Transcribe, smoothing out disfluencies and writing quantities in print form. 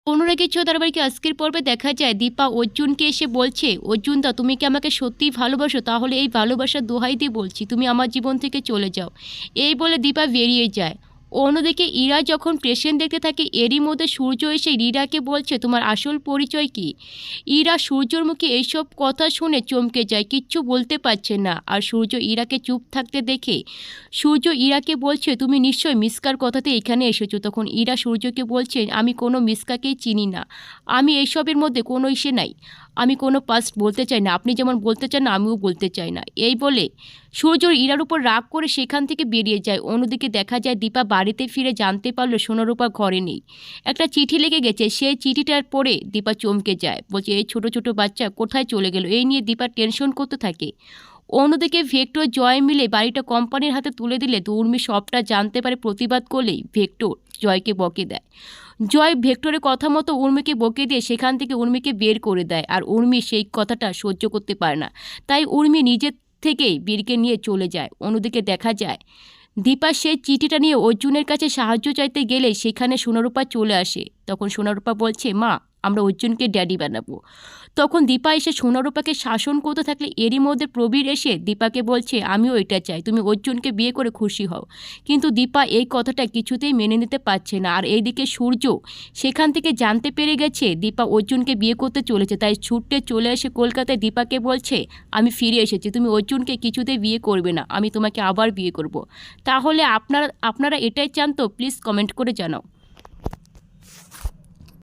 অনুরাগের ছোঁয়া ধারাবাহিকে আজকের পর্বে দেখা যায় দীপা অর্জুনকে এসে বলছে, অর্জুন দা তুমি কি আমাকে সত্যিই ভালোবাসো? তাহলে এই ভালোবাসার দোহাই দিয়ে বলছি তুমি আমার জীবন থেকে চলে যাও। এই বলে দীপা বেরিয়ে যায়। অন্যদিকে ইরা যখন পেশেন্ট দেখতে থাকে এরই মধ্যে সূর্য এসে ইরাকে বলছে তোমার আসল পরিচয় কি। ইরা সূর্যর মুখে এইসব কথা শুনে চমকে যায়, কিচ্ছু বলতে পারছে না। আর সূর্য ইরাকে চুপ থাকতে দেখে সূর্য ইরাকে বলছে তুমি নিশ্চয়ই মিসকার কথাতে এখানে এসেছো। তখন ইরা সূর্যকে বলছে আমি কোনো মিসকাকেই চিনি না, আমি এইসবের মধ্যে কোনো ইসে নাই, আমি কোনো পাস্ট বলতে চাই না, আপনি যেমন বলতে চান না আমিও বলতে চাই না। এই বলে সূর্য ইরার উপর রাগ করে সেখান থেকে বেরিয়ে যায়। অন্যদিকে দেখা যায় দীপা বাড়িতে ফিরে জানতে পারলো সোনারূপা ঘরে নেই। একটা চিঠি লেগে গেছে, সেই চিঠিটার পড়ে দীপা চমকে যায়, বলছে এই ছোট ছোট বাচ্চা কোথায় চলে গেল। এই নিয়ে দীপা টেনশন করতে থাকে। অন্যদিকে ভেক্টর জয় মিলে বাড়িটা কোম্পানির হাতে তুলে দিলে উর্মি সবটা জানতে পারে। প্রতিবাদ করলেই ভেক্টর জয়কে বকে দেয়। জয় ভেক্টরের কথা মতো উর্মিকে বকে দিয়ে সেখান থেকে উর্মিকে বের করে দেয়। আর উর্মি সেই কথাটা সহ্য করতে পারে না, তাই উর্মি নিজের থেকেই বীরকে নিয়ে চলে যায়। অন্যদিকে দেখা যায় দীপা সেই চিঠিটা নিয়ে অর্জুনের কাছে সাহায্য চাইতে গেলে সেখানে সোনারূপা চলে আসে। তখন সোনারূপা বলছে মা আমরা অর্জুনকে ড্যাডি বানাবো। তখন দীপা এসে সোনারূপাকে শাসন করতে থাকলে এরই মধ্যে প্রবীর এসে দীপাকে বলছে আমিও এটা চাই, তুমি অর্জুনকে বিয়ে করে খুশি হও। কিন্তু দীপা এই কথাটা কিছুতেই মেনে নিতে পারছে না। আর এইদিকে সূর্য সেখান থেকে জানতে পেরে গেছে দীপা অর্জুনকে বিয়ে করতে চলেছে, তাই ছুটতে চলে এসে কলকাতায় দীপাকে বলছে আমি ফিরে এসেছি, তুমি অর্জুনকে কিছুতেই বিয়ে করবে না, আমি তোমাকে আবার বিয়ে করব। তাহলে আপনারা এটাই চান তো? প্লিজ কমেন্ট করে জানাও।